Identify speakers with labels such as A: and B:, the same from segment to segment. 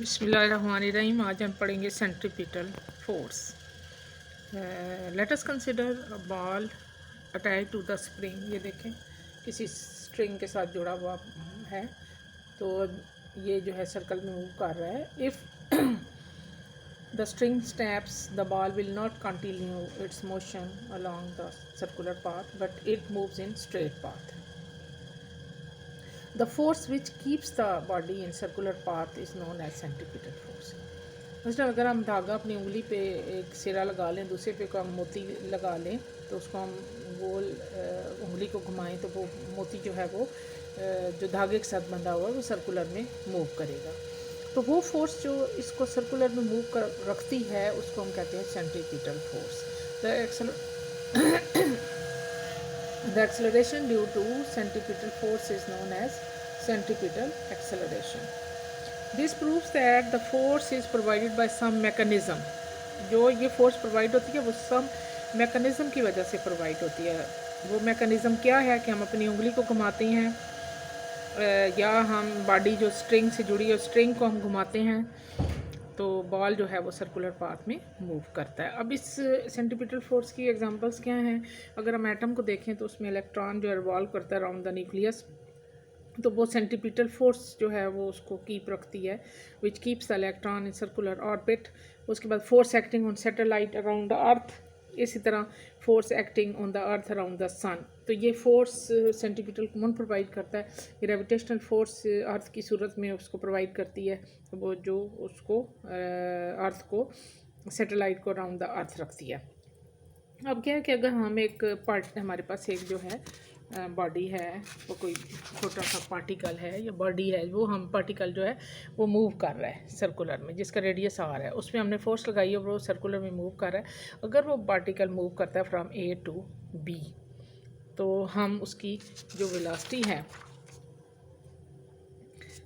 A: बिस्मिल्लाहिर्रहमानिर्रहीम। आज हम पढ़ेंगे centripetal force. Let us consider a ball attach to the spring. ये देखें किसी स्ट्रिंग के साथ जुड़ा हुआ है, तो ये जो है सर्कल में मूव कर रहा है। If the string snaps the ball will not continue its motion along the circular path but it moves in straight path. The force which keeps the body in circular path is known as centripetal force. मतलब अगर हम धागा अपनी उंगली पे एक सिरा लगा लें, दूसरे पे को हम मोती लगा लें, तो उसको हम गोल उंगली को घुमाएं तो वो मोती जो है वो जो धागे के साथ बंधा हुआ है वो सर्कुलर में मूव करेगा। तो वो फोर्स जो इसको सर्कुलर में मूव कर रखती है उसको हम कहते हैं centripetal force. The acceleration due to centripetal force is known as centripetal acceleration. This proves that the force is provided by some mechanism. जो ये फोर्स प्रोवाइड होती है वो some mechanism की वजह से प्रोवाइड होती है। वो mechanism क्या है कि हम अपनी उंगली को घुमाते हैं या हम बॉडी जो स्ट्रिंग से जुड़ी है स्ट्रिंग को हम घुमाते हैं तो बॉल जो है वो सर्कुलर पाथ में मूव करता है। अब इस सेंट्रीपिटल फोर्स की एग्जांपल्स क्या हैं? अगर हम एटम को देखें तो उसमें इलेक्ट्रॉन जो है रिवॉल्व करता है अराउंड द न्यूक्लियस, तो वो सेंट्रीपिटल फोर्स जो है वो उसको कीप रखती है, which keeps the electron in circular orbit. उसके बाद force acting on satellite around the earth, इसी तरह force acting on the earth around the sun. तो ये फोर्स सेंट्रीपिटल कौन प्रोवाइड करता है? ग्रेविटेशनल फोर्स अर्थ की सूरत में उसको प्रोवाइड करती है, वो जो उसको अर्थ को सैटेलाइट को अराउंड द अर्थ रखती है। अब क्या है कि अगर हम एक पार्ट हमारे पास एक जो है बॉडी है, वो कोई छोटा सा पार्टिकल है या बॉडी है, वो हम पार्टिकल जो है वो मूव कर रहा है सर्कुलर में, जिसका रेडियस आर है, उसमें हमने फोर्स लगाई है, वो सर्कुलर में मूव कर रहा है। अगर वो पार्टिकल मूव करता है फ्रॉम ए टू बी, तो हम उसकी जो वेलोसिटी है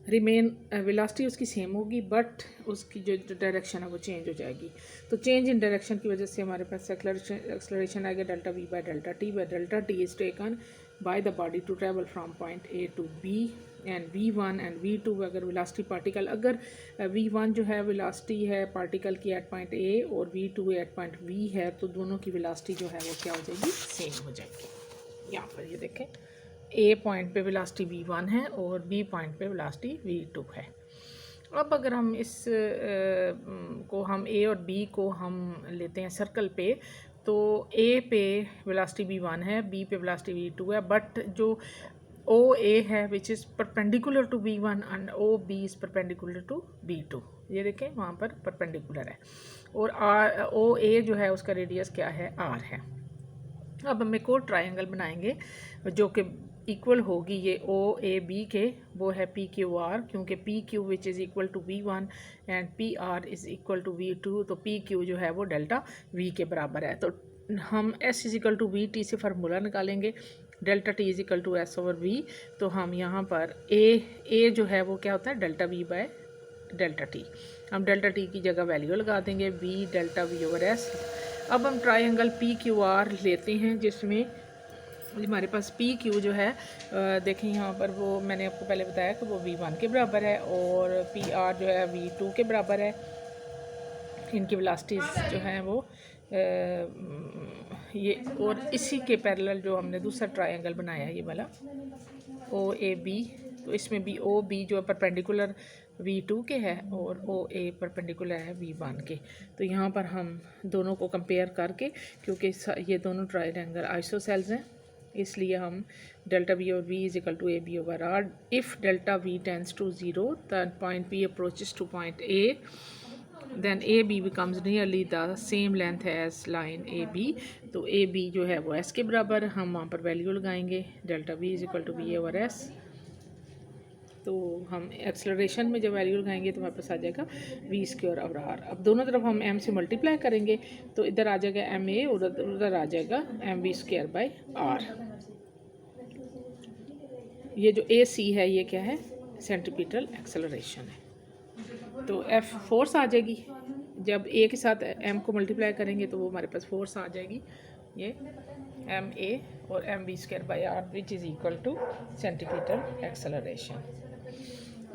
A: रिमेन वेलोसिटी उसकी सेम होगी, बट उसकी जो डायरेक्शन है वो चेंज हो जाएगी। तो चेंज इन डायरेक्शन की वजह से हमारे पास एक्सलरेशन आएगा delta V by delta T, by delta T is taken by the body to travel from point A to B, and v1 and v2 अगर वेलोसिटी पार्टिकल, अगर v1 जो है वेलोसिटी है पार्टिकल की एट पॉइंट ए और v2 eight point v है, तो दोनों की वेलोसिटी जो है वो क्या हो जाएगी? सेम हो जाएगी। यहाँ पर ये देखें, ए पॉइंट पे वेलोसिटी v1 है और बी पॉइंट पे वेलोसिटी v2 है। अब अगर हम इस को हम ए और बी को हम लेते हैं सर्कल पे, तो ए पे वेलोसिटी v1 है, बी पे वेलोसिटी v2 है, बट जो ओ ए है which is perpendicular to v1 and O B is perpendicular to v2। ये देखें वहाँ पर परपेंडिकुलर है, और आर ओ ए जो है उसका रेडियस क्या है? आर है। अब हम एक और ट्राइंगल बनाएंगे जो कि इक्वल होगी ये ओ ए बी के, वो है पी क्यू आर, क्योंकि P Q which is equal to v1 and P R is equal to v2, तो पी क्यू जो है वो डेल्टा वी के बराबर है। तो हम S is equal to V T से फार्मूला निकालेंगे, delta T is equal to S over V. तो हम यहाँ पर ए जो है वो क्या होता है? Delta V by delta T. हम डेल्टा टी की जगह वैल्यू लगा देंगे we delta we over S. अब हम ट्राइंगल पी क्यू आर लेते हैं, जिसमें हमारे पास पी क्यू जो है देखें यहाँ पर, वो मैंने आपको पहले बताया कि वो v1 के बराबर है और पी आर जो है v2 के बराबर है। इनकी वेलोसिटीज़ जो हैं वो ये, और इसी के पैरेलल जो हमने दूसरा ट्रायंगल बनाया है ये वाला ओ ए बी, तो इसमें भी ओ बी जो है परपेंडिकुलर v2 के है और ओ ए परपेंडिकुलर है v1 के। तो यहाँ पर हम दोनों को कंपेयर करके, क्योंकि ये दोनों ट्रायंगल आइसोसेल्स हैं, इसलिए हम डेल्टा वी और V is equal to A B over R. If delta V tends to 0 then point B approaches to point A, then AB becomes nearly the same length as line AB। तो AB जो है वो S के बराबर, हम वहाँ पर value लगाएंगे delta V is equal to V over S। तो हम एक्सलरेशन में जब वैल्यू लगाएंगे तो हमारे पास आ जाएगा वी स्क्वायर ओवर आर। अब दोनों तरफ हम m से मल्टीप्लाई करेंगे तो इधर आ जाएगा एम ए और उधर आ जाएगा M V square by R. ये जो ए सी है ये क्या है? सेंट्रीपिटल एक्सेलरेशन है। तो एफ फोर्स आ जाएगी, जब ए के साथ एम को मल्टीप्लाई करेंगे तो वो हमारे पास फोर्स आ जाएगी ये एम ए और M B square by R which is equal to centripetal acceleration.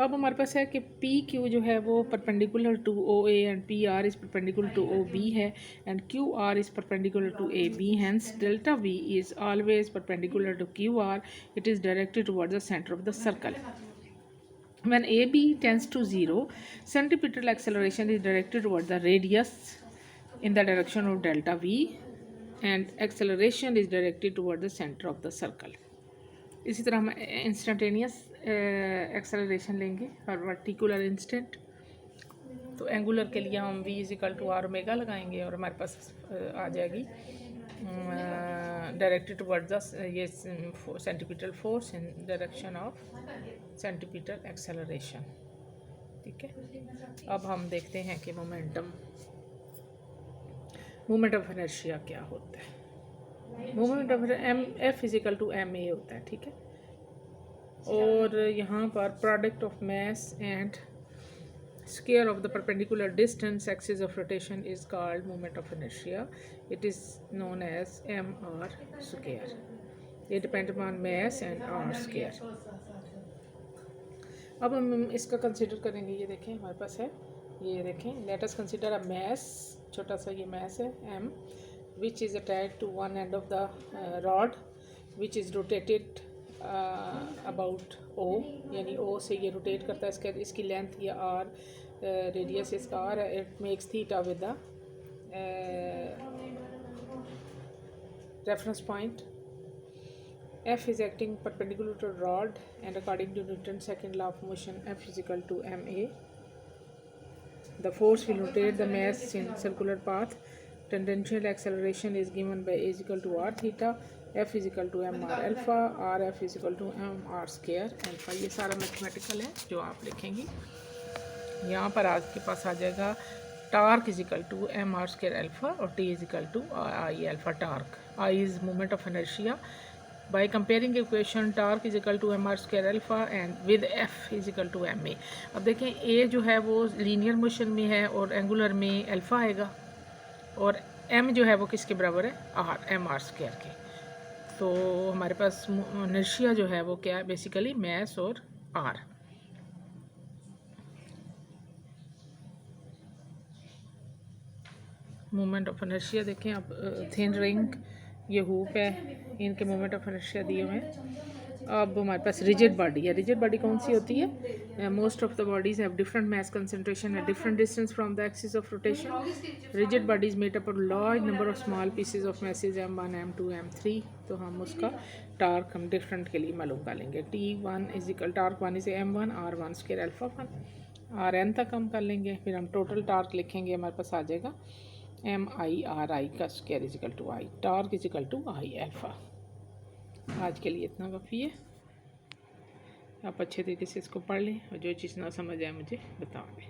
A: अब हमारे पास है कि पी क्यू जो है वो perpendicular to O A and P R is perpendicular to O B है and Q R is perpendicular to A B, hence delta V is always perpendicular to Q R, it is directed towards the centre of the circle. When AB tends to 0, centripetal acceleration is directed toward the radius in the direction of delta V and acceleration is directed toward the center of the circle. इसी तरह हम instantaneous acceleration लेंगे और वर्टिकुलर instant. तो angular के लिए हम v is equal to R omega लगाएंगे और हमारे पास आ जाएगी डायरेक्टेड टुवर्ड्स द ये centripetal force in direction of centripetal acceleration. ठीक है, अब हम देखते हैं कि मोमेंट ऑफ इनर्शिया क्या होता है. Moment of M F is equal to M A होता है. ठीक है, और यहाँ पर product of mass and square of the perpendicular distance axis of rotation is called moment of inertia. It is known as mr square. It depends upon mass and r square. अब हम इसका कंसिडर करेंगे. ये देखें हमारे पास है, ये देखें, लेट अस कंसिडर अ मास. छोटा सा ये मास है m which is attached to one end of the rod which is rotated about O, यानी O से ये रोटेट करता है. इसकी लेंथ या R रेडियस इसका R है. It makes theta with the reference point. F is acting perpendicular to rod and according to Newton's second law of motion F is equal to ma. The force will rotate the mass in circular path. Tangential acceleration is given by A is equal to R theta. F is equal to mr alpha, RF is equal to mr square alpha. ये सारा mathematical है जो आप लिखेंगी. यहाँ पर आपके पास आ जाएगा torque is equal to M R square alpha और T is equal to I alpha torque. I is moment of inertia. By comparing equation torque is equal to M R square alpha and with F is equal to M A. अब देखें ए जो है वो linear motion में है और angular में alpha आएगा और एम जो है वो किसके बराबर है, आर, एम आर स्क्वायर के. तो हमारे पास इनर्शिया जो है वो क्या है, बेसिकली मास और आर. मोमेंट ऑफ इनर्शिया देखें आप, थिन रिंग ये हुप है, इनके मोमेंट ऑफ इनर्शिया दिए हुए हैं. अब हमारे पास रिजिड बॉडी है. रिजिड बॉडी कौन सी होती है? Most of the bodies have different mass concentration at different distance from the axis of rotation. Rigid bodies made up of large number of small pieces of masses m1 m2 m3. तो हम उसका torque हम different के लिए मालूम कर लेंगे. T1 is equal torque 1 is m1 r1 square alpha 1 rn तक हम कर लेंगे. फिर हम टोटल टार्क लिखेंगे, हमारे पास आ जाएगा एम आई आर आई का square is equal to I. Torque is equal to I alpha. आज के लिए इतना काफ़ी है. आप अच्छे तरीके से इसको पढ़ लें और जो चीज़ ना समझ आए मुझे बताओगे.